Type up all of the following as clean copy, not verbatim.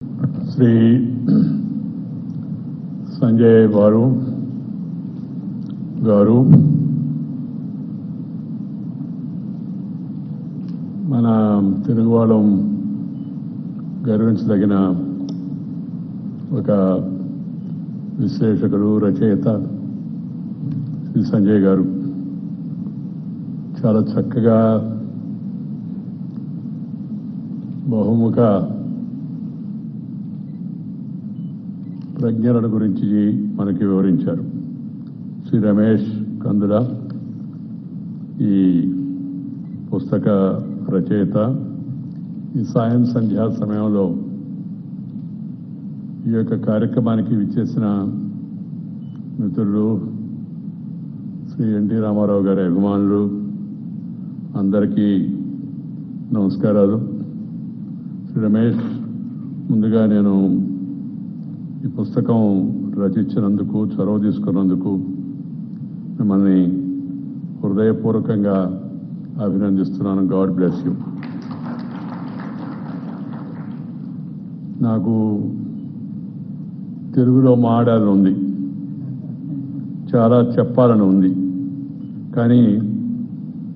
శ్రీ సంజయ్ బారు గారు మన తెలుగువాళ్ళం గర్వించదగిన ఒక విశ్లేషకుడు రచయిత శ్రీ సంజయ్ గారు చాలా చక్కగా బహుముఖ ప్రజ్ఞలను గురించి మనకి వివరించారు. శ్రీ రమేష్ కందుల ఈ పుస్తక రచయిత ఈ సాయం సంధ్యా సమయంలో ఈ యొక్క కార్యక్రమానికి విచ్చేసిన మిత్రులు శ్రీ ఎన్టీ రామారావు గారి అభిమానులు అందరికీ నమస్కారాలు. శ్రీ రమేష్, ముందుగా నేను ఈ పుస్తకం రచించినందుకు, చొరవ తీసుకున్నందుకు మిమ్మల్ని హృదయపూర్వకంగా అభినందిస్తున్నాను. God bless you. నాకు తెలుగులో మాట్లాడాలని ఉంది, చాలా చెప్పాలని ఉంది. కానీ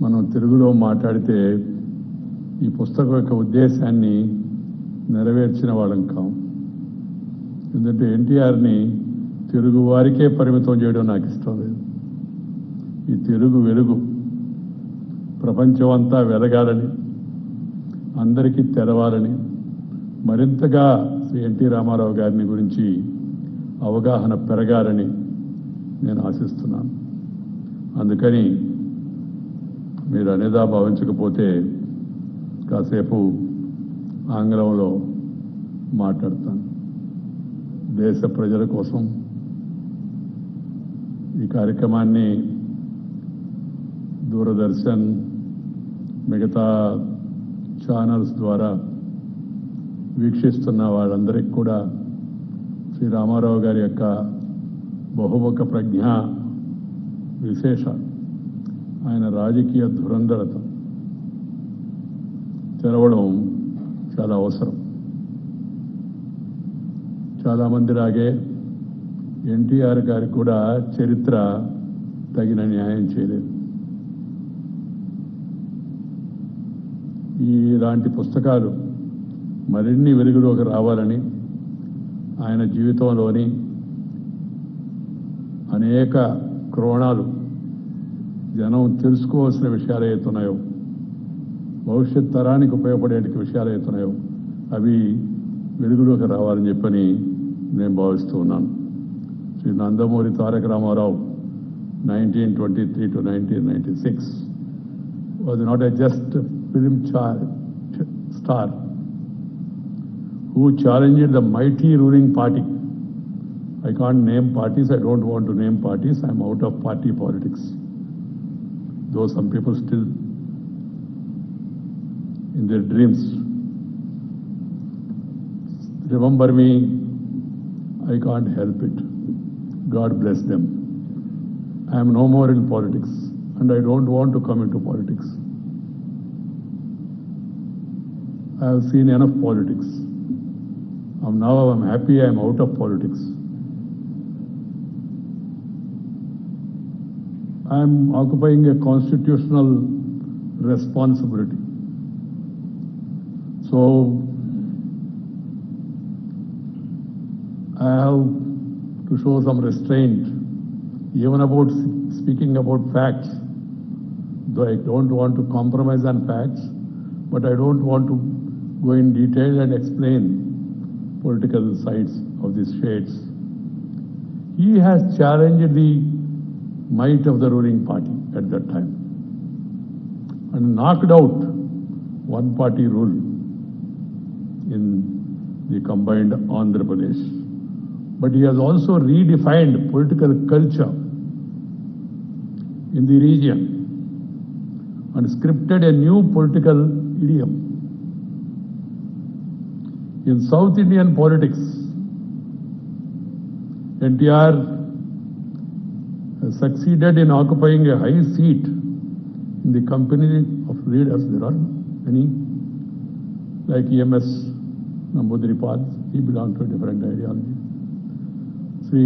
మనం తెలుగులో మాట్లాడితే ఈ పుస్తకం యొక్క ఉద్దేశాన్ని నెరవేర్చిన వాళ్ళం కాం. ఎందుకంటే ఎన్టీఆర్ని తెలుగు వారికే పరిమితం చేయడం నాకు ఇష్టం లేదు. ఈ తెలుగు వెలుగు ప్రపంచం అంతా వెలగాలని, అందరికీ తెలవాలని, మరింతగా శ్రీ ఎన్టీ రామారావు గారిని గురించి అవగాహన పెరగాలని నేను ఆశిస్తున్నాను. అందుకని మీరు అనేదా భావించకపోతే కాసేపు ఆంగ్లంలో మాట్లాడతాను. దేశ ప్రజల కోసం ఈ కార్యక్రమాన్ని దూరదర్శన్, మిగతా ఛానల్స్ ద్వారా వీక్షిస్తున్న వాళ్ళందరికీ కూడా శ్రీ రామారావు గారి యొక్క బహుముఖ ప్రజ్ఞ విశేష, ఆయన రాజకీయ ధురంధరత తెరవడం చాలా అవసరం. చాలామంది లాగే ఎన్టీఆర్ గారికి కూడా చరిత్ర తగిన న్యాయం చేయలేదు. ఇలాంటి పుస్తకాలు మరిన్ని వెలుగులోకి రావాలని, ఆయన జీవితంలోని అనేక కోణాలు జనం తెలుసుకోవాల్సిన విషయాలు అవుతున్నాయో, భవిష్యత్ తరానికి ఉపయోగపడే విషయాలు అవుతున్నాయో అవి వెలుగులోకి రావాలని చెప్పని నేను భావిస్తూ ఉన్నాను. Shri Nandamuri Taraka Ramarao 1923 to 1996 was not a just film star who challenged the mighty ruling party. I can't name parties, I don't want to name parties, I'm out of party politics. Though some people still in their dreams remember me, I can't help it. God bless them. I am no more in politics and I don't want to come into politics. I have seen enough politics. Now I'm happy I am out of politics. I am occupying a constitutional responsibility. So I have to show some restraint, even about speaking about facts, though I don't want to compromise on facts, but I don't want to go in detail and explain political sides of these shades. He has challenged the might of the ruling party at that time and knocked out one-party rule in the combined Andhra Pradesh. But he has also redefined political culture in the region and scripted a new political idiom. In South Indian politics, NTR has succeeded in occupying a high seat in the company of leaders. There are many, like E.M.S. Namboodiripad, He belonged to a different ideology. Sri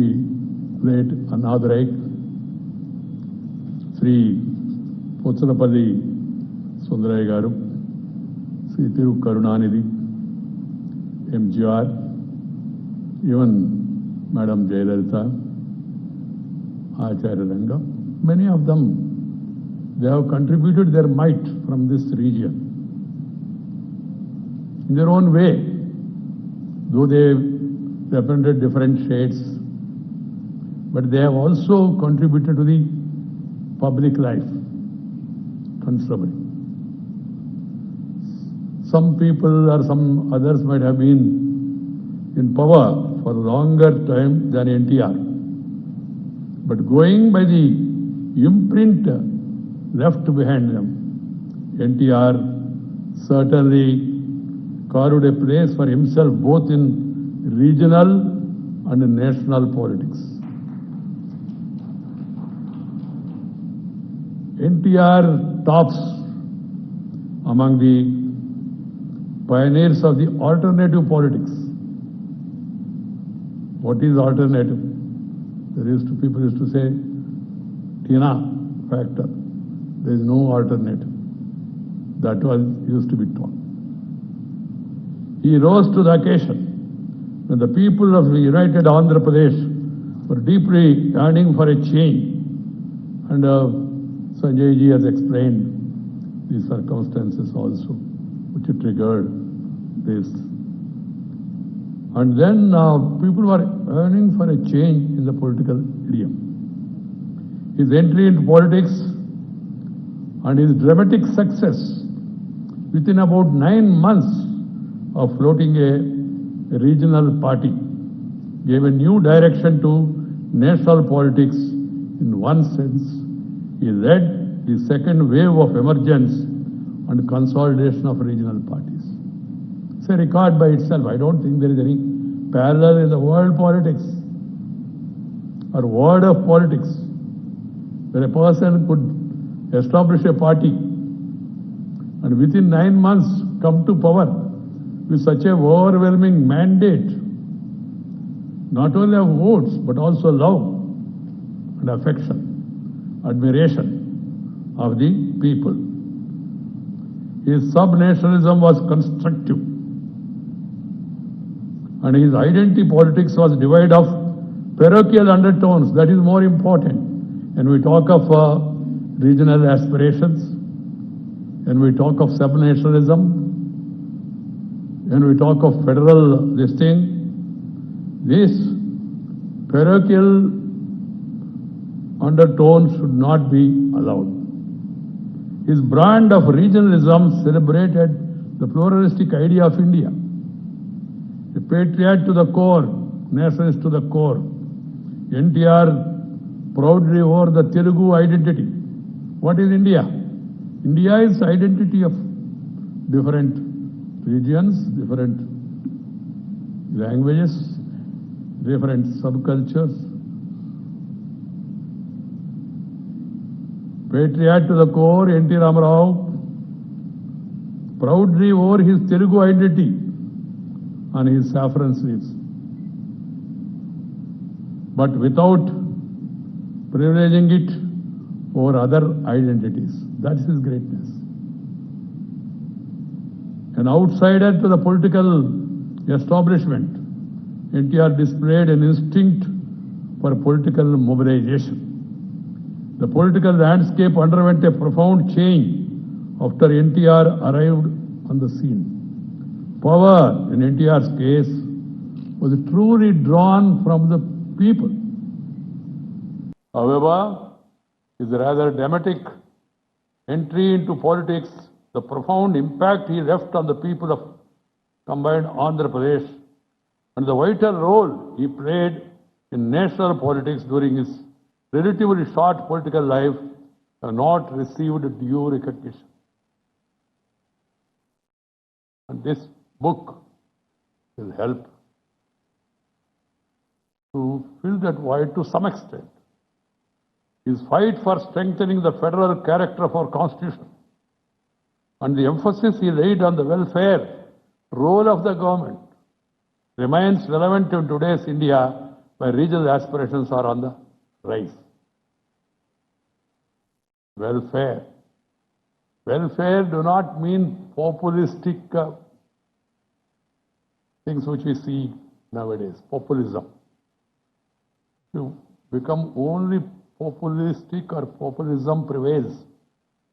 late Annadurai, Sri Pochanapalli Sundaraya Garu, Sri Thiru Karunanidhi, MGR, even Madam Jayalalitha, Acharya Ranga, many of them, they have contributed their might from this region in their own way, though they represented different shades, but they have also contributed to the public life considerably. Some people or some others might have been in power for a longer time than NTR. But going by the imprint left behind them, NTR certainly carved a place for himself both in regional and national politics. NTR tops among the pioneers of the alternative politics. What is alternative? People used to say, Tina factor. There is no alternative. That was used to be taught. He rose to the occasion when the people of the United Andhra Pradesh were deeply yearning for a change. And Sanjay ji has explained the circumstances also which triggered this. And then people were yearning for a change in the political idiom. His entry into politics and his dramatic success within about 9 months of floating a regional party gave a new direction to national politics. In one sense, he led the second wave of emergence and consolidation of regional parties. It's a record by itself. I don't think there is any parallel in the world politics or world of politics where a person could establish a party and within 9 months come to power with such a overwhelming mandate, not only of votes, but also love and affection, admiration of the people. His sub-nationalism was constructive, and his identity politics was devoid of parochial undertones. That is more important. And we talk of regional aspirations, and we talk of sub-nationalism, when we talk of federal this parochial undertone should not be allowed. His brand of regionalism celebrated the pluralistic idea of India. A patriot to the core, nationalist to the core. NTR proudly wore the Telugu identity. What is India? India is identity of different regions, different languages, different subcultures. Patriot to the core, N.T. Ramarao proudly wore his Telugu identity on his saffron sleeves, but without privileging it over other identities. That's his greatness. An outsider to the political establishment, NTR displayed an instinct for political mobilization. The political landscape underwent a profound change after NTR arrived on the scene. Power, in NTR's case, was truly drawn from the people. However, his rather dramatic entry into politics, the profound impact he left on the people of combined Andhra Pradesh, and the vital role he played in national politics during his relatively short political life have not received due recognition. And this book will help to fill that void to some extent. His fight for strengthening the federal character of our Constitution and the emphasis he laid on the welfare role of the government remains relevant in today's India, where regional aspirations are on the rise. Welfare. Welfare do not mean populistic things which we see nowadays, populism. To become only populistic or populism prevails,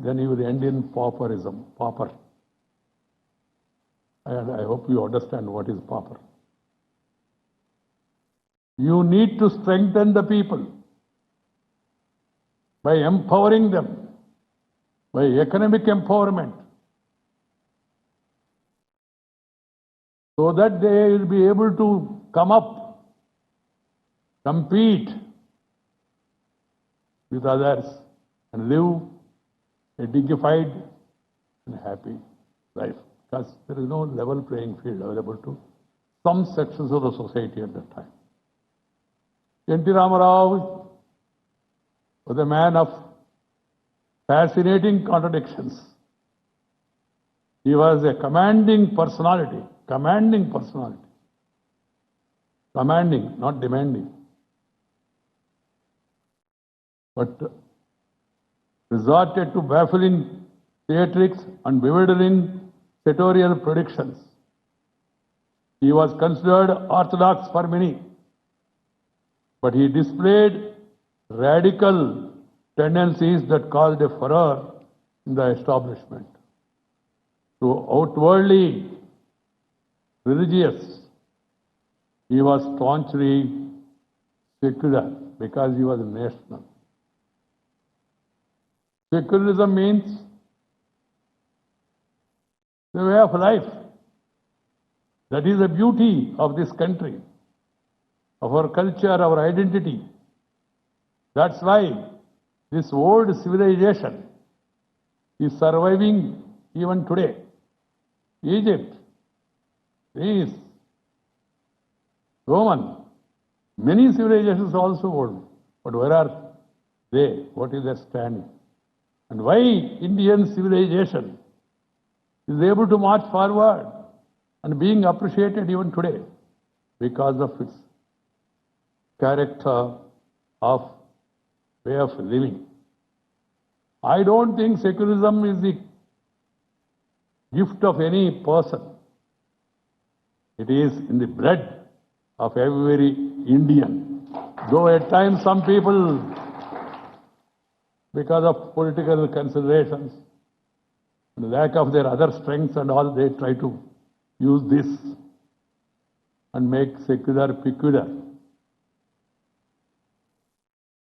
then you will end in pauperism, pauper. And I hope you understand what is pauper. You need to strengthen the people by empowering them, by economic empowerment, so that they will be able to come up, compete with others, and live a dignified and happy life. Because there is no level playing field available to some sections of the society at that time. N.T. Ramarao was a man of fascinating contradictions. He was a commanding personality, not demanding, but resorted to baffling theatrics and bewildering sartorial predictions. He was considered orthodox for many, but he displayed radical tendencies that caused a furor in the establishment. So outwardly religious, he was staunchly secular because he was national. Secularism means the way of life. That is the beauty of this country, of our culture, our identity. That's why this old civilization is surviving even today. Egypt, Greece, Roman, many civilizations also old. But where are they? What is their standing? And why Indian civilization is able to march forward and being appreciated even today? Because of its character of way of living. I don't think secularism is the gift of any person. It is in the blood of every Indian. Though at times some people, because of political considerations, and lack of their other strengths and all, they try to use this and make secular peculiar.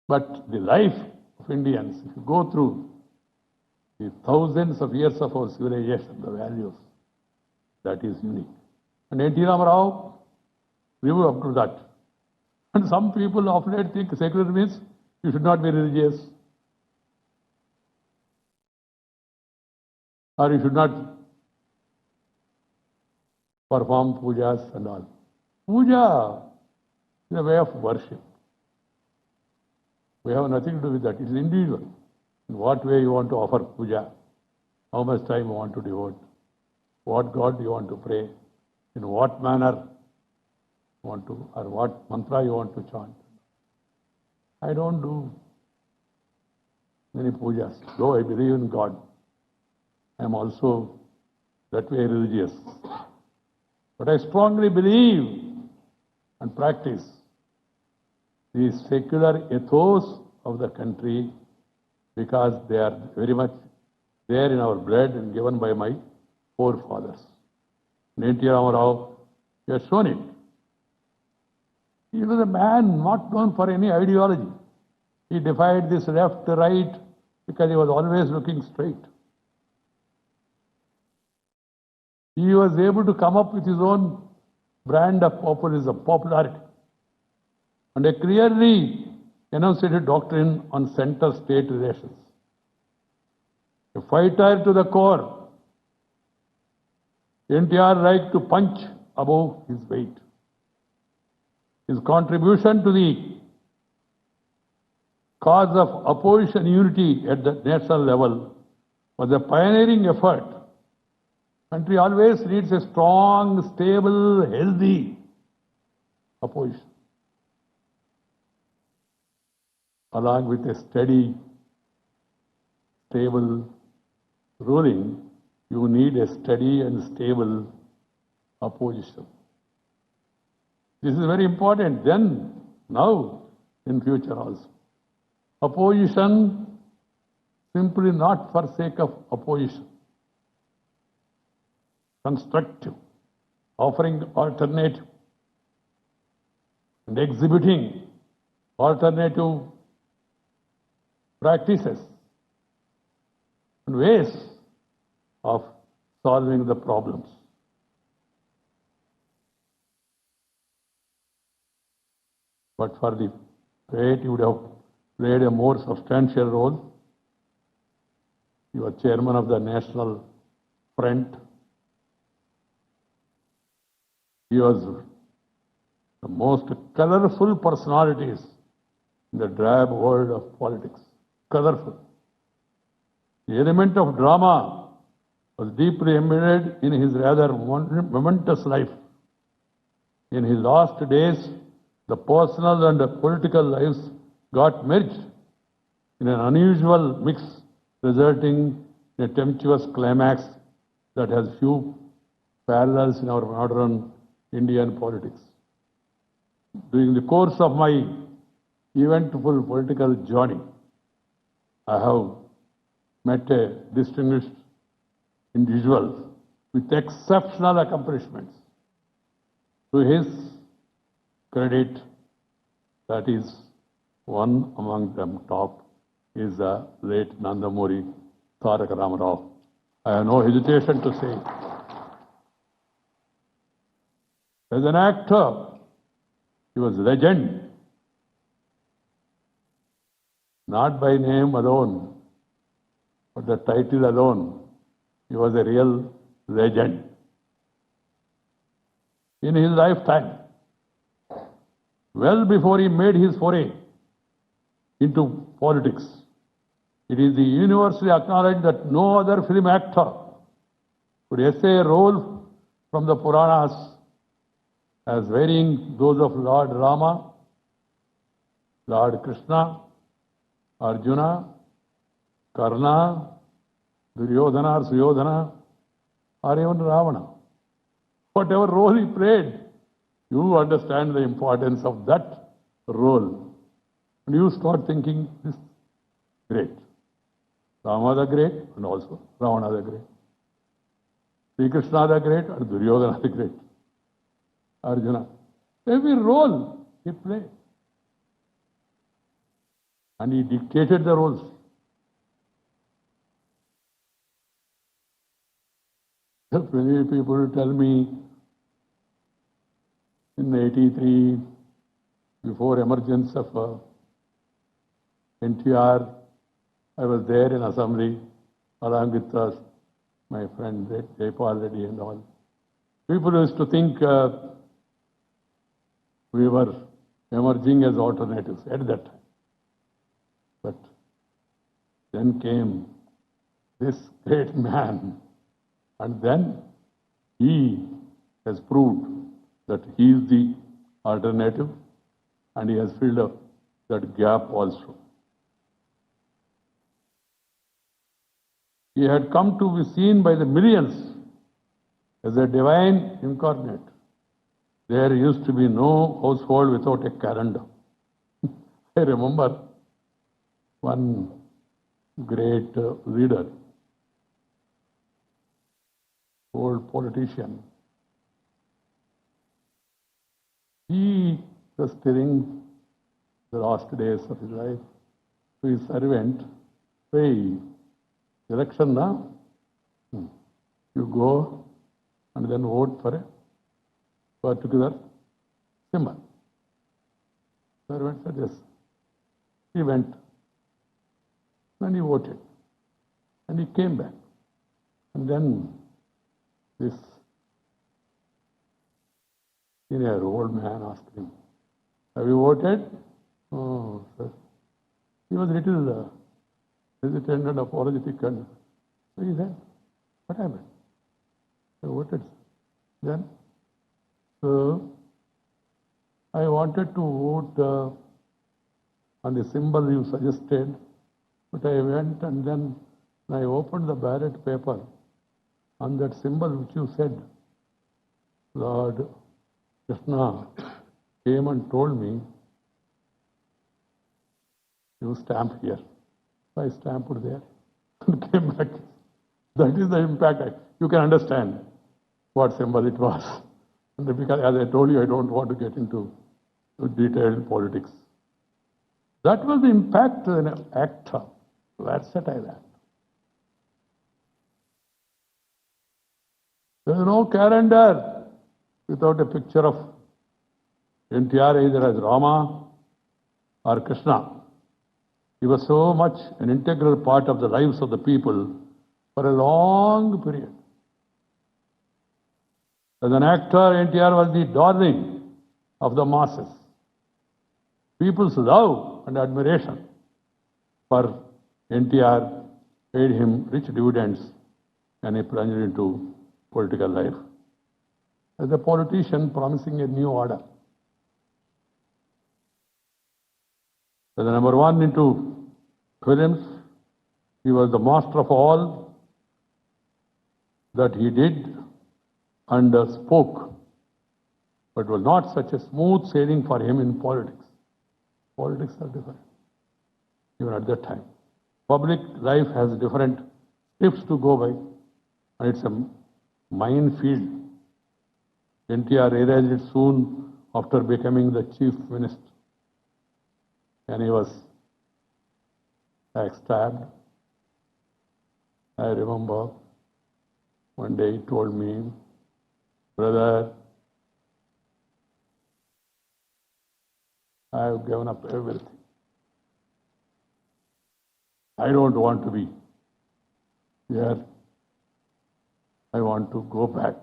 But the life of Indians, if you go through the thousands of years of our civilization, the values, that is unique. And N.T. Ramarao grew up to that. And some people of late think secular means you should not be religious, or you should not perform pujas and all. Puja is a way of worship. We have nothing to do with that. It is individual. In what way you want to offer puja, how much time you want to devote, what God you want to pray, in what manner you want to, or what mantra you want to chant. I don't do many pujas, though I believe in God. I am also that way religious. But I strongly believe and practice the secular ethos of the country, because they are very much there in our blood and given by my forefathers. N.T. Ramarao, he has shown it. He was a man not known for any ideology. He defied this left, right, because he was always looking straight. He was able to come up with his own brand of popularity, and a clearly enunciated doctrine on center-state relations. A fighter to the core, NTR liked to punch above his weight. His contribution to the cause of opposition unity at the national level was a pioneering effort. Country always needs a strong, stable, healthy opposition. Along with a steady, stable ruling, you need a steady and stable opposition. This is very important then, now, in future also. Opposition simply not for sake of opposition. Constructive, offering alternative and exhibiting alternative practices and ways of solving the problems. But for the state, you would have played a more substantial role. You are chairman of the National Front. He was the most colorful personalities in the drab world of politics. Colorful. The element of drama was deeply embedded in his rather momentous life. In his last days, the personal and the political lives got merged in an unusual mix, resulting in a tempestuous climax that has few parallels in our modern Indian politics. During the course of my eventful political journey, I have met a distinguished individual with exceptional accomplishments. To his credit, that is one among them top is the late Nandamuri Tarak Ramarao. I have no hesitation to say. As an actor, he was a legend, not by name alone, but the title alone. He was a real legend. In his lifetime, well before he made his foray into politics, it is universally acknowledged that no other film actor could essay a role from the Puranas as varying those of Lord Rama, Lord Krishna, Arjuna, Karna, Duryodhana or Suyodhana, or even Ravana. Whatever role he played, you understand the importance of that role. And you start thinking, this great. Rama the great and also Ravana the great. Sri Krishna the great and Duryodhana the great. Arjuna. Every role he played. And he dictated the roles. Many people tell me in '83, before emergence of NTR, I was there in assembly along with my friend Jaypal Reddy and all. People used to think we were emerging as alternatives at that time. But then came this great man, and then he has proved that he is the alternative, and he has filled up that gap also. He had come to be seen by the millions as a divine incarnate. There used to be no household without a calendar. I remember one great leader, old politician. He was telling the last days of his life to his servant, "Hey, election now, you go and then vote for a particular symbol." Servant said yes. He went. Then he voted. And he came back. And then this senior old man asked him, "Have you voted?" "Oh, sir." He was a little hesitant and apologetic. And so he said, "What happened?" "I voted." Then, so I wanted to vote on the symbol you suggested, but I went and then I opened the ballot paper. On that symbol which you said, Lord Krishna came and told me, you stamp here. So I stamped there and came back. That is the impact. You can understand what symbol it was. And because, as I told you, I don't want to get into detailed politics. That was the impact in an actor. That's it, I that. There is no calendar without a picture of NTR either as Rama or Krishna. He was so much an integral part of the lives of the people for a long period. As an actor, NTR was the darling of the masses. People's love and admiration for NTR paid him rich dividends and he plunged into political life. As a politician promising a new order. As the number one into films, he was the master of all that he did and spoke, but it was not such a smooth sailing for him in politics. Politics are different, even at that time. Public life has different steps to go by, and it's a minefield. NTR realized it soon after becoming the chief minister. And he was backstabbed. I remember one day he told me, brother, I have given up everything. I don't want to be here. I want to go back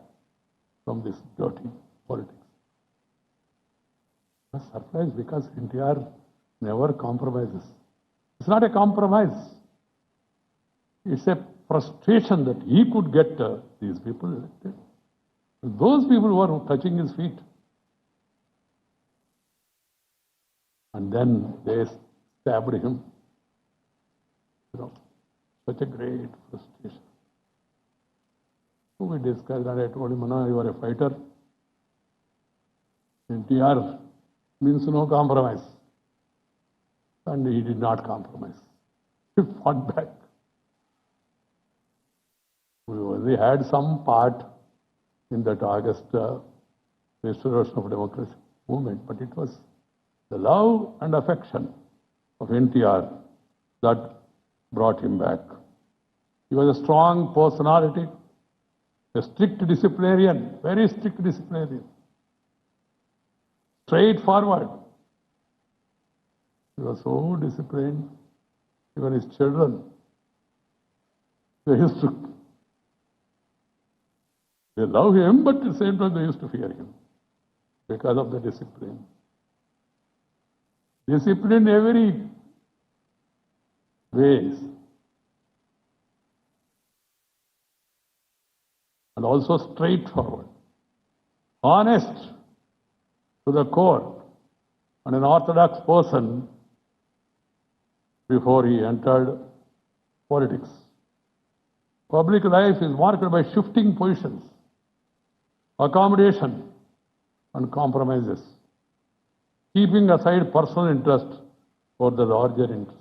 from this dirty politics. I was surprised because NTR never compromises. It's not a compromise. It's a frustration that he could get these people elected. Those people were touching his feet. And then they stabbed him. You know, such a great frustration. So we discussed and I told him, no, you are a fighter. NTR means no compromise. And he did not compromise. He fought back. We had some part in that August restoration of democracy movement, but it was the love and affection of NTR that brought him back. He was a strong personality, a strict disciplinarian, very strict disciplinarian, straightforward. He was so disciplined, even his children, they love him, but at the same time they used to fear him because of the discipline. Discipline in every ways. And also straightforward, honest to the core, and an orthodox person before he entered politics. Public life is marked by shifting positions, accommodation, and compromises, keeping aside personal interest for the larger interest.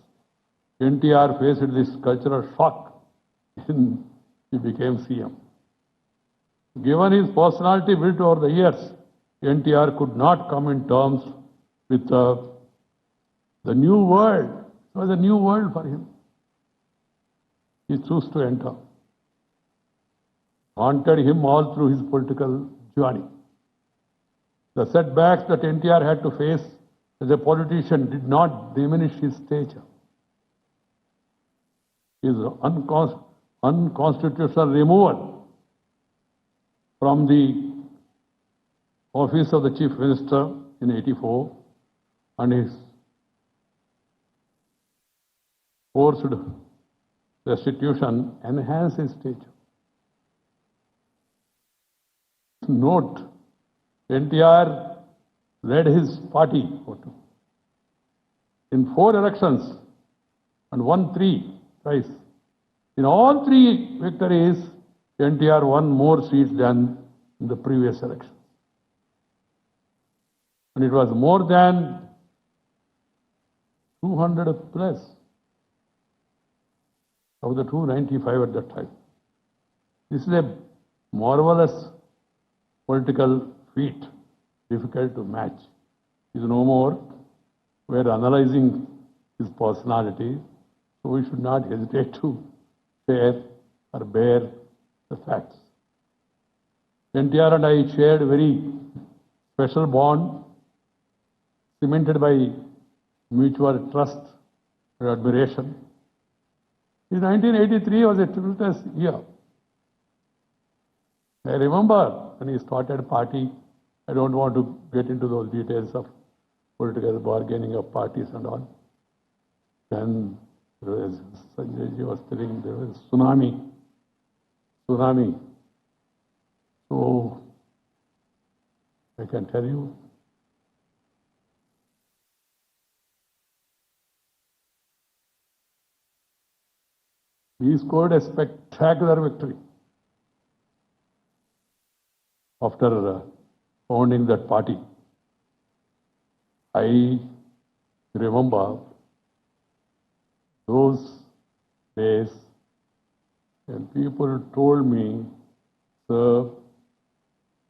NTR faced this cultural shock when he became CM. Given his personality built over the years, NTR could not come in terms with the new world. It was a new world for him. He chose to enter. Haunted him all through his political journey. The setbacks that NTR had to face as a politician did not diminish his stature. His unconstitutional removal from the office of the Chief Minister in '84 and his forced restitution enhanced his stature. Note, NTR led his party in 4 elections and won 3 twice. In all 3 victories, NTR won more seats than in the previous election. And it was more than 200 plus of the 295 at that time. This is a marvelous political feat, difficult to match. He is no more. We are analyzing his personality, so we should not hesitate to share or bear the facts. NTR and I shared a very special bond, cemented by mutual trust and admiration. In 1983 was a tumultuous year. I remember when he started party, I don't want to get into those details of political bargaining of parties and all. Then there was, Sanjay ji was telling, there was tsunami. So I can tell you, he scored a spectacular victory after founding that party. I remember those days when people told me, sir,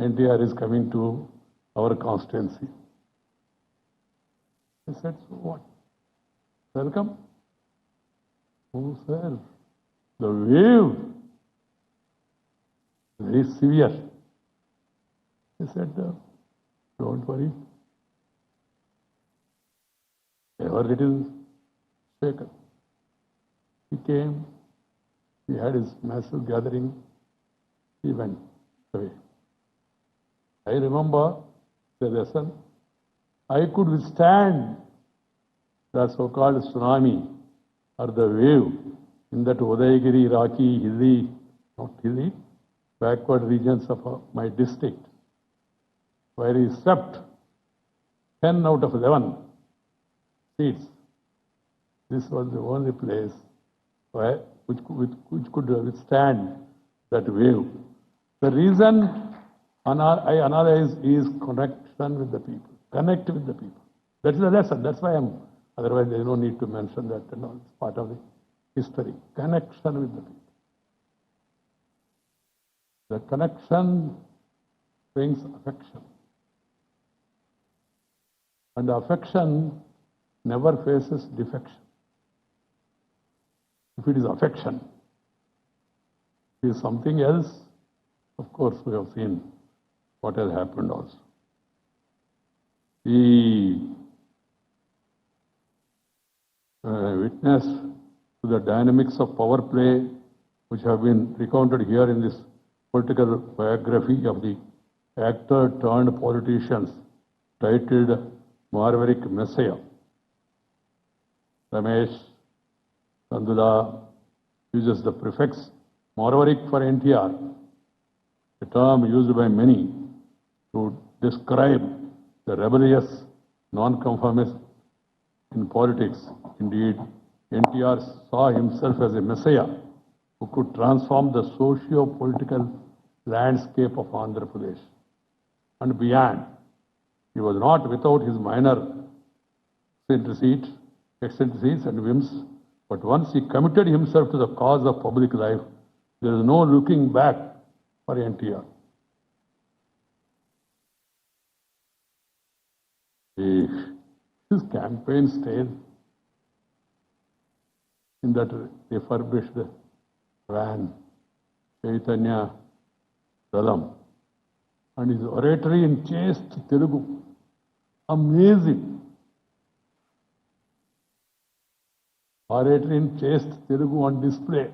NTR is coming to our constituency. I said, so what? Welcome. Oh, sir, the wave, very severe. I said, don't worry. Ever little shaken. He came, he had his massive gathering, he went away. I remember the lesson. I could withstand the so-called tsunami or the wave in that Udayagiri, rocky, hilly, not hilly, backward regions of my district, where he swept 10 out of 11 seats. This was the only place which could withstand that wave. The reason I analyze is connection with the people. Connect with the people. That is the lesson. That's why otherwise there is no need to mention that. It's part of the history. Connection with the people. The connection brings affection. And affection never faces defection. If it is affection, if it is something else, of course we have seen what has happened also. The witness to the dynamics of power play which have been recounted here in this political biography of the actor turned politicians titled Marverick Messiah. Ramesh Kandula uses the prefix Marverick for NTR, a term used by many to describe the rebellious non-conformist in politics. Indeed, NTR saw himself as a messiah who could transform the socio-political landscape of Andhra Pradesh and beyond. He was not without his minor eccentricities and whims, but once he committed himself to the cause of public life, there is no looking back for NTR. His campaign stayed in that refurbished van, Chaitanya Dalam, and his oratory in chaste Telugu, amazing. Oratory in chaste Telugu on display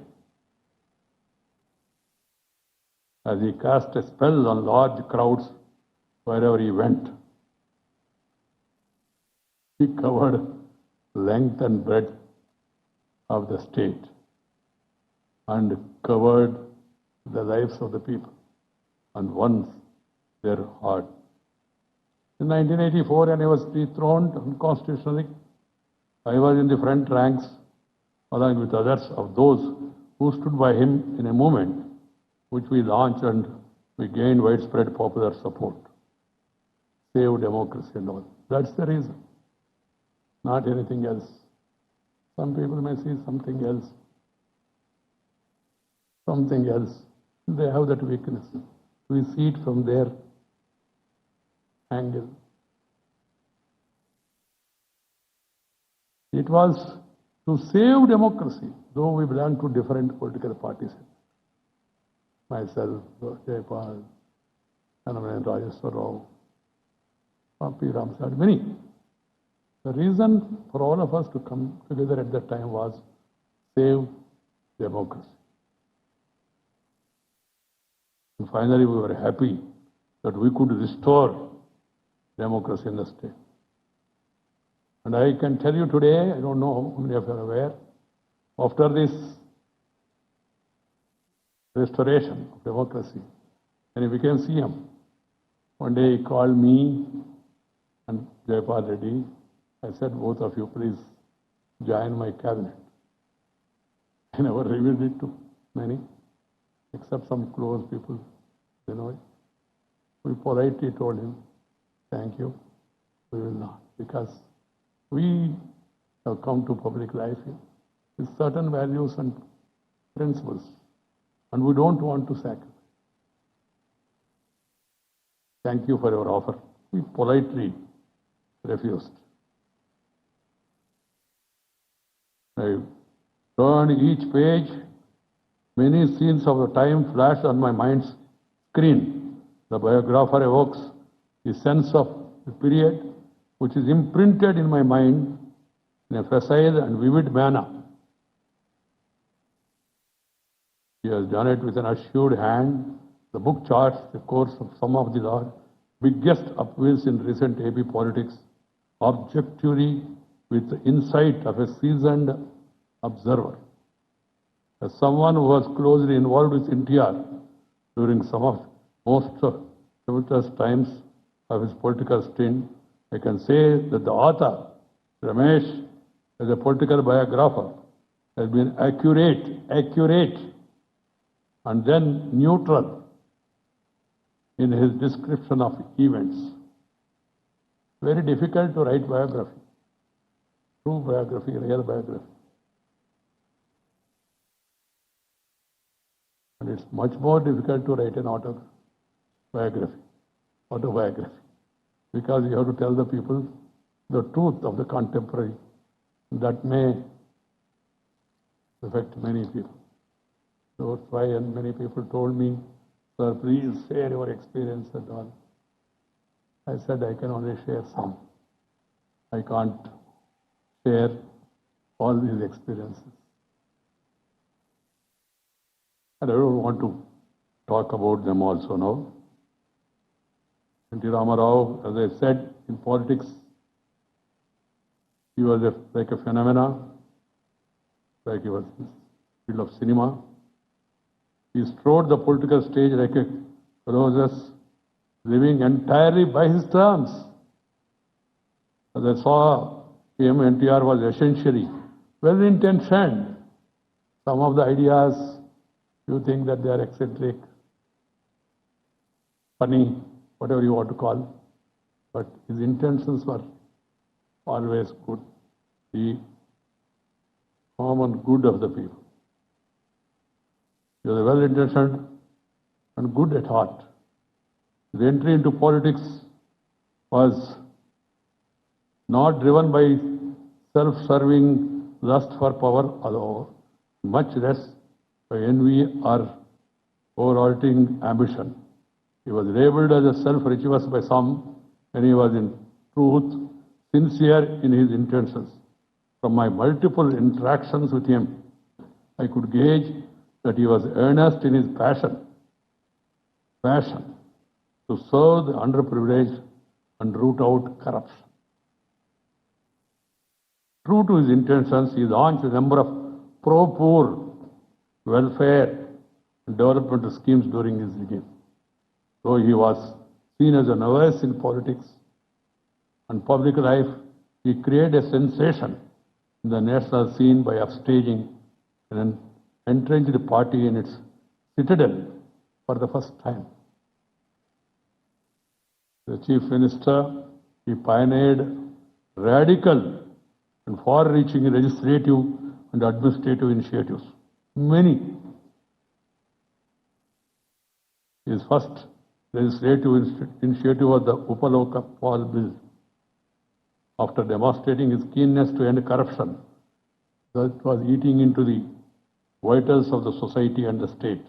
as he cast a spell on large crowds wherever he went. He covered length and breadth of the state and covered the lives of the people and won their heart. In 1984, when I was dethroned unconstitutionally, I was in the front ranks along with others of those who stood by him in a movement which we launched and we gained widespread popular support. Save democracy and all. That's the reason, not anything else. Some people may see something else. Something else. They have that weakness. We see it from their angle. It was to save democracy, though we belong to different political parties. Myself, Jayapal, Annamanai Rajeshwar Rao, P. Ramsad, many. The reason for all of us to come together at that time was save democracy. And finally, we were happy that we could restore democracy in the state. And I can tell you today, I don't know how many of you are aware, after this restoration of democracy, when he became CM, one day he called me and Jayapal Reddy. I said, both of you please join my cabinet. I never revealed it to many, except some close people, you know. We politely told him, thank you, we will not, because we have come to public life with certain values and principles, and we don't want to sacrifice. Thank you for your offer. We politely refused. I turned each page. Many scenes of the time flashed on my mind's screen. The biographer evokes the sense of the period which is imprinted in my mind in a facile and vivid manner. He has done it with an assured hand. The book charts the course of some of the biggest upheavals in recent AP politics, objectively with the insight of a seasoned observer. As someone who was closely involved with NTR during some of most tumultuous times of his political stint, I can say that the author, Ramesh, as a political biographer, has been accurate, and then neutral in his description of events. Very difficult to write biography, true biography, real biography. And it's much more difficult to write an autobiography, because you have to tell the people the truth of the contemporary that may affect many people. So that's why, and many people told me, sir, please share your experience and all. I said, I can only share some. I can't share all these experiences. And I don't want to talk about them also now. N.T. Rama Rao, as I said, in politics, he was like a phenomena, like he was in the field of cinema. He strode the political stage like a colossus, living entirely by his terms. As I saw him, NTR was essentially well-intentioned. Some of the ideas, you think that they are eccentric, funny, whatever you want to call, but his intentions were always good, the common good of the people. He was well-intentioned and good at heart. His entry into politics was not driven by self-serving lust for power, although much less by envy or overarching ambition. He was labeled as a self-righteous by some, and he was in truth sincere in his intentions. From my multiple interactions with him, I could gauge that he was earnest in his passion to serve the underprivileged and root out corruption. True to his intentions, he launched a number of pro-poor welfare and development schemes during his regime. Though he was seen as a novice in politics, and public life, he created a sensation in the national scene by upstaging an entrenched party in its citadel for the first time. The Chief Minister, he pioneered radical and far-reaching legislative and administrative initiatives. Many. His first legislative initiative was the Upalokapal Bill. After demonstrating his keenness to end corruption that was eating into the vitals of the society and the state,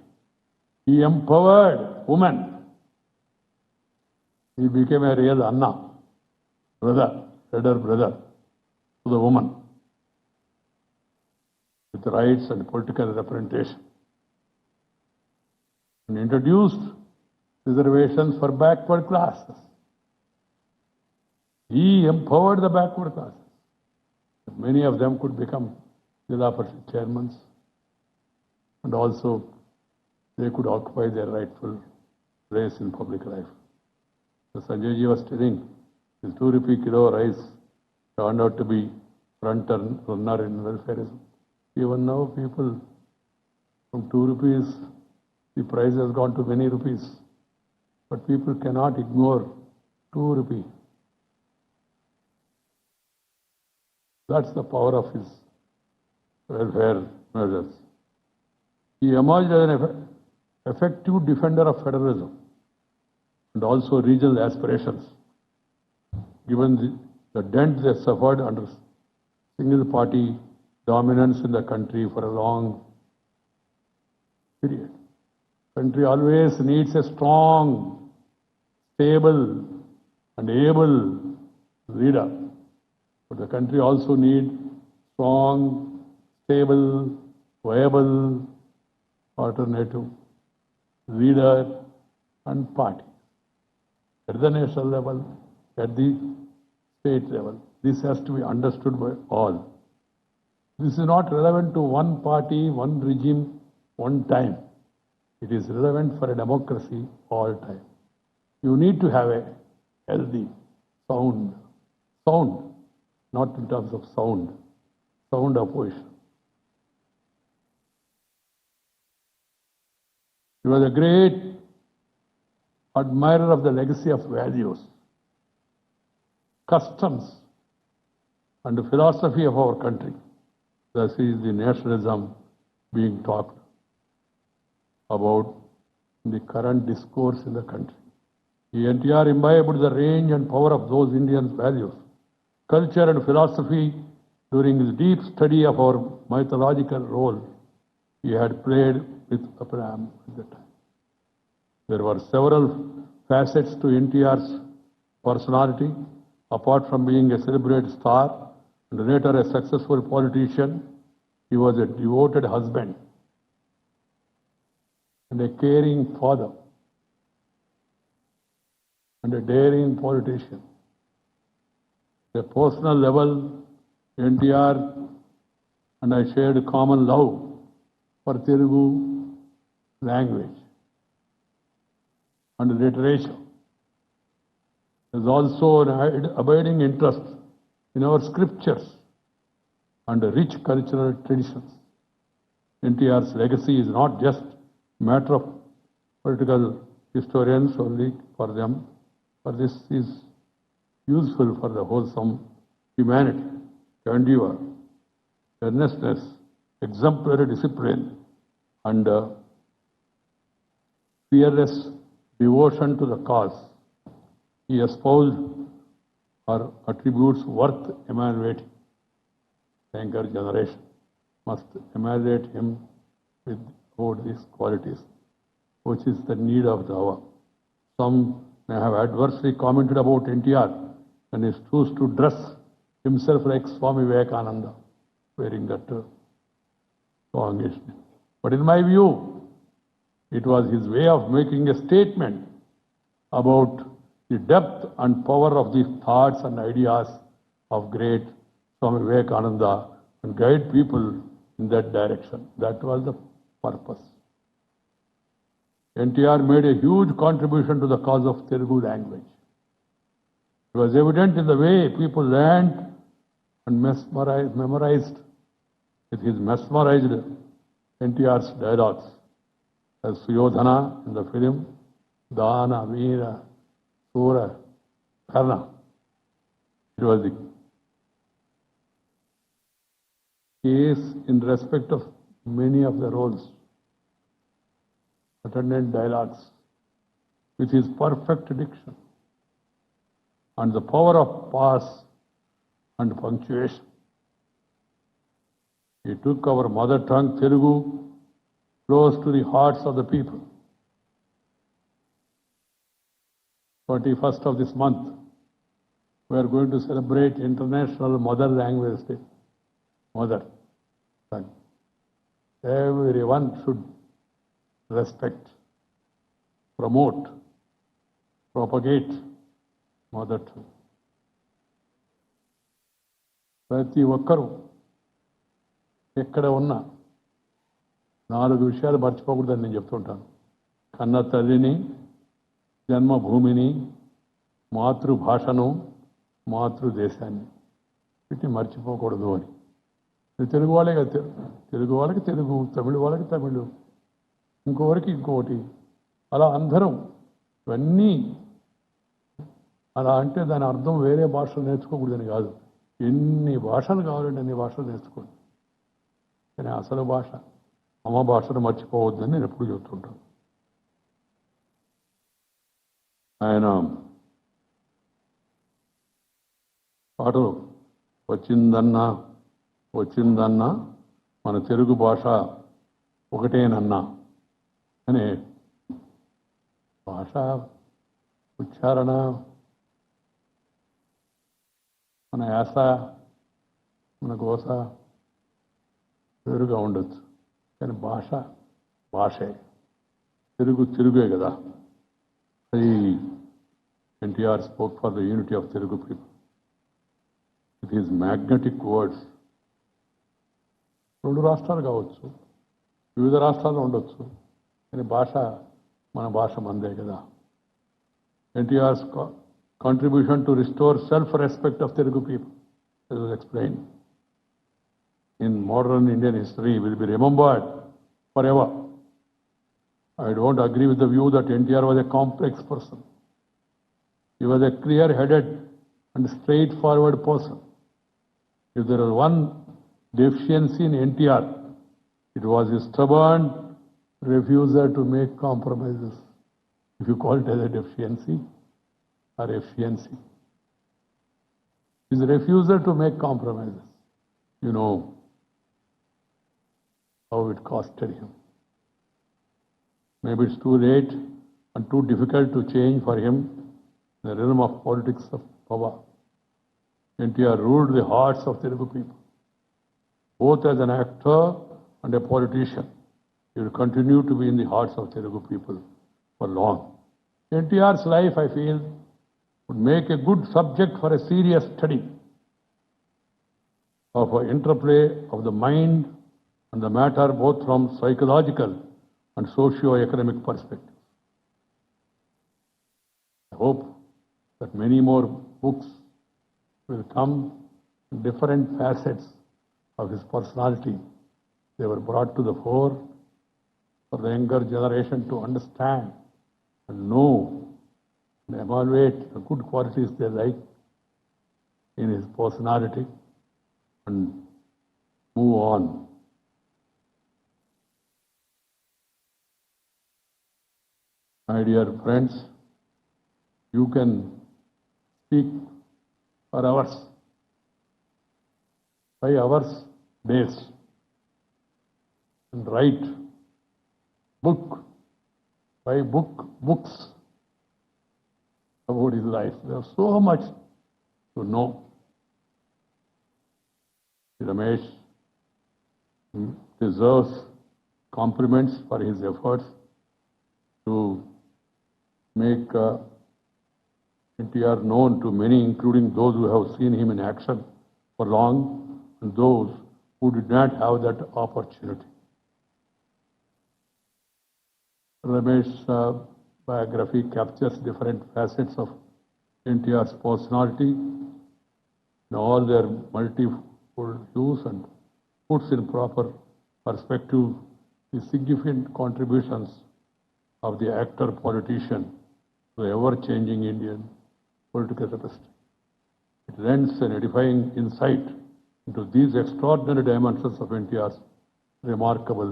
he empowered women. He became a real Anna, elder brother to the woman, with rights and political representation, and introduced reservations for backward classes. He empowered the backward classes. Many of them could become Jilla Parishad chairmen, and also they could occupy their rightful place in public life. So Sanjay ji was telling, his 2 rupee kilo rice turned out to be front runner in welfareism. Even now, people from 2 rupees, the price has gone to many rupees. But people cannot ignore 2 rupees. That's the power of his welfare measures. He emerged as an effective defender of federalism and also regional aspirations, given the dent they suffered under single-party dominance in the country for a long period. Country always needs a strong, stable, and able leader. But the country also needs strong, stable, viable, alternative leader and party. At the national level, at the state level, this has to be understood by all. This is not relevant to one party, one regime, one time. It is relevant for a democracy all time. You need to have a healthy, sound, not in terms of sound opposition. He was a great admirer of the legacy of values, customs, and the philosophy of our country. Thus is the nationalism being talked about in the current discourse in the country. The NTR imbibed the range and power of those Indian values, culture and philosophy during his deep study of our mythological role he had played with Abraham at the time. There were several facets to NTR's personality. Apart from being a celebrated star and later a successful politician, he was a devoted husband and a caring father and a daring politician. At a personal level, NTR and I shared a common love for Telugu language and literature. There is also an abiding interest in our scriptures and rich cultural traditions. NTR's legacy is not just a matter of political historians only for them, but this is useful for the wholesome humanity, candor, earnestness, exemplary discipline, and fearless devotion to the cause. He espoused are attributes worth emulating. The younger generation must emulate him with all these qualities, which is the need of the hour. Some may have adversely commented about NTR and his choice to dress himself like Swami Vivekananda, wearing that longish. But in my view, it was his way of making a statement about the depth and power of the thoughts and ideas of great Swami Vivekananda and guide people in that direction. That was the purpose. NTR made a huge contribution to the cause of Telugu language. It was evident in the way people learned and memorized with his mesmerized NTR's dialogues as Suyodhana in the film, Dana, Veera, Sura, Karna. It was the case in respect of many of the roles, attendant dialogues, with his perfect diction and the power of pause and punctuation. He took our mother tongue, Telugu, close to the hearts of the people. 21st of this month, we are going to celebrate International Mother Language Day. Mother tongue. Everyone should respect, promote, propagate mother tongue. ప్రతి ఒక్కరూ ఎక్కడ ఉన్నా 4 విషయాలు మర్చిపోకూడదని నేను చెప్తుంటాను. కన్న తల్లిని, జన్మభూమిని, మాతృభాషను, మాతృదేశాన్ని వీటిని మర్చిపోకూడదు అని. ఇది తెలుగు వాళ్ళే కదా, తెలుగు వాళ్ళకి తెలుగు, తమిళ వాళ్ళకి తమిళు, ఇంకోవరికి ఇంకోటి, అలా అందరం ఇవన్నీ అలా అంటే దాని అర్థం వేరే భాషలు నేర్చుకోకూడదని కాదు. ఎన్ని భాషలు కావాలంటే అన్ని భాషలు నేర్చుకోండి, కానీ అసలు భాష అమ్మ భాషను మర్చిపోవద్దని నేను ఎప్పుడు చెప్తుంటాను. ఆయన పాటలు వచ్చిందన్నా వచ్చిందన్నా మన తెలుగు భాష ఒకటేనన్నా అనే భాష ఉచ్చారణ, మన యాస, మన గోస వేరుగా ఉండొచ్చు, కానీ భాష భాషే, తెలుగు తెలుగే కదా. అది NTR spoke for the unity of Telugu people with his magnetic words. 2 రాష్ట్రాలు కావచ్చు, వివిధ రాష్ట్రాల్లో ఉండొచ్చు, కానీ భాష మన భాష మనదే కదా. NTR's contribution to restore self-respect of Telugu people, as was explained in modern Indian history, will be remembered forever. I don't agree with the view that NTR was a complex person. He was a clear-headed and straightforward person. If there was one deficiency in NTR, it was his stubborn refusal to make compromises. If you call it as a deficiency or efficiency, his refusal to make compromises, you know how it costed him. Maybe it's too late and too difficult to change for him in the realm of politics of power. NTR ruled the hearts of Telugu people, both as an actor and a politician. He will continue to be in the hearts of Telugu people for long. NTR's life, I feel, would make a good subject for a serious study of an interplay of the mind and the matter, both from psychological and socio-economic perspectives. I hope that many more books will come in different facets of his personality. They were brought to the fore for the younger generation to understand and know and evaluate the good qualities they like in his personality and move on. My dear friends, you can speak for hours, 5 hours, days, and write books about his life. There's so much to know. Ramesh deserves compliments for his efforts to make NTR known to many, including those who have seen him in action for long and those who did not have that opportunity. Ramesh's biography captures different facets of NTR's personality in all their multifold use and puts in proper perspective the significant contributions of the actor politician to the ever-changing Indian political tapestry. It lends an edifying insight into these extraordinary dimensions of NTR's remarkable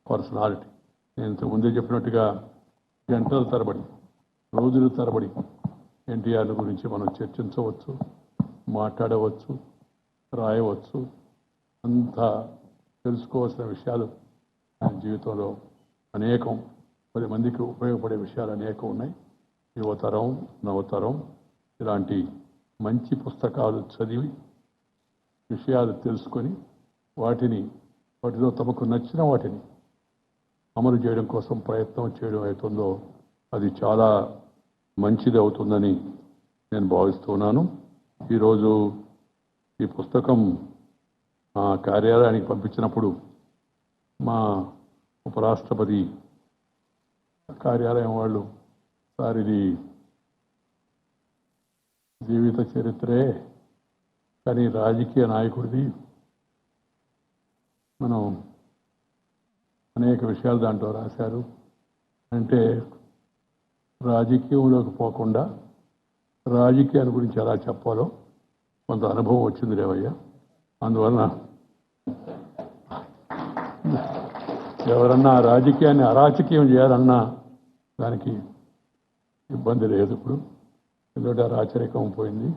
personality. నేను ఇంతకుముందే చెప్పినట్టుగా గంటల తరబడి రోజుల తరబడి ఎన్టీఆర్ గురించి మనం చర్చించవచ్చు, మాట్లాడవచ్చు, రాయవచ్చు. అంత తెలుసుకోవాల్సిన విషయాలు ఆయన జీవితంలో అనేకం, 10 మందికి ఉపయోగపడే విషయాలు అనేకం ఉన్నాయి. యువతరం, నవతరం ఇలాంటి మంచి పుస్తకాలు చదివి విషయాలు తెలుసుకొని వాటిలో తమకు నచ్చిన వాటిని అమలు చేయడం కోసం ప్రయత్నం చేయడం అవుతుందో అది చాలా మంచిది అవుతుందని నేను భావిస్తున్నాను. ఈరోజు ఈ పుస్తకం కార్యాలయానికి పంపించినప్పుడు మా ఉపరాష్ట్రపతి కార్యాలయం వాళ్ళు, సార్ ఇది జీవిత చరిత్రే కానీ రాజకీయ నాయకుడిది, మనం అనేక విషయాలు దాంట్లో రాశారు అంటే రాజకీయంలోకి పోకుండా రాజకీయాల గురించి ఎలా చెప్పాలో కొంత అనుభవం వచ్చింది రేవయ్య. అందువలన ఎవరన్నా రాజకీయాన్ని అరాచకీయం చేయాలన్నా దానికి ఇబ్బంది లేదు. ఇప్పుడు ఎందుకంటే అరాచరికం పోయింది,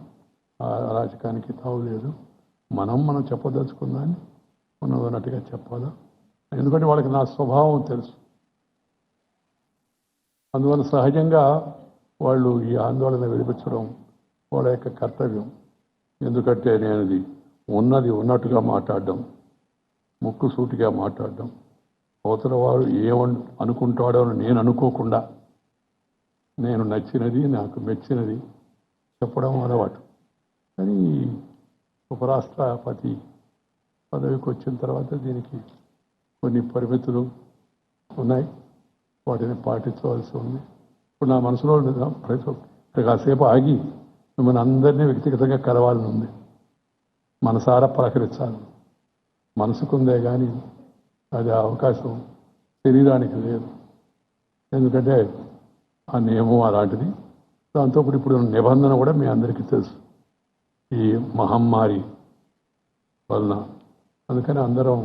ఆ అరాచకానికి తావు లేదు. మనం చెప్పదలుచుకుందాన్ని ఉన్నదన్నట్టుగా చెప్పాలా, ఎందుకంటే వాళ్ళకి నా స్వభావం తెలుసు. అందువల్ల సహజంగా వాళ్ళు ఈ ఆందోళన వెలిపించడం వాళ్ళ యొక్క కర్తవ్యం. ఎందుకంటే నేను ఇది ఉన్నది ఉన్నట్టుగా మాట్లాడడం, ముక్కు సూటిగా మాట్లాడడం, అవతల వాడు అనుకుంటాడో అని నేను అనుకోకుండా నేను నచ్చినది, నాకు మెచ్చినది చెప్పడం అలవాటు. కానీ ఉపరాష్ట్రపతి పదవికి వచ్చిన తర్వాత దీనికి కొన్ని పరిమితులు ఉన్నాయి, వాటిని పాటించవలసి ఉంది. ఇప్పుడు నా మనసులో కాసేపు ఆగి మిమ్మల్ని అందరినీ వ్యక్తిగతంగా కలవాలని ఉంది, మనసారా పలకరించాలి. మనసుకుందే కానీ అది అవకాశం శరీరానికి లేదు. ఎందుకంటే ఆ నియమం అలాంటిది. దాంతో ఇప్పుడు నిబంధన కూడా మీ అందరికీ తెలుసు ఈ మహమ్మారి వలన. అందుకని అందరం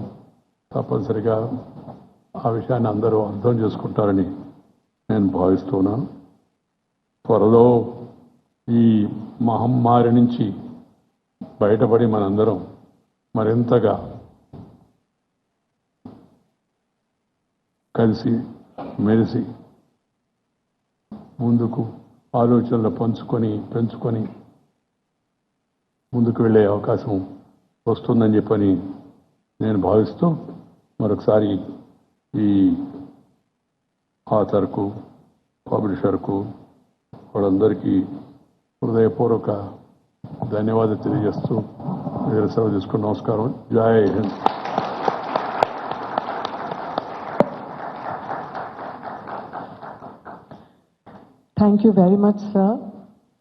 తప్పనిసరిగా ఆ విషయాన్ని అందరూ అర్థం చేసుకుంటారని నేను భావిస్తున్నాను. త్వరలో ఈ మహమ్మారి నుంచి బయటపడి మనందరం మరింతగా కలిసి మెలిసి ముందుకు ఆలోచనలు పెంచుకొని ముందుకు వెళ్ళే అవకాశం వస్తుందని చెప్పని నేను భావిస్తూ మరొకసారి ఈ ఆథర్కు, పబ్లిషర్కు వాళ్ళందరికీ హృదయపూర్వక ధన్యవాదాలు తెలియజేస్తూ సెలవు తీసుకుని నమస్కారం. జై Hind. Thank you very much, sir,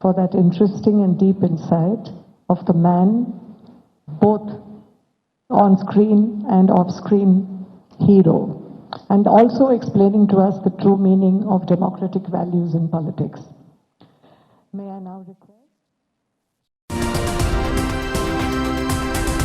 for that interesting and deep insight of the man, both on screen and off screen hero, and also explaining to us the true meaning of democratic values in politics. May I now request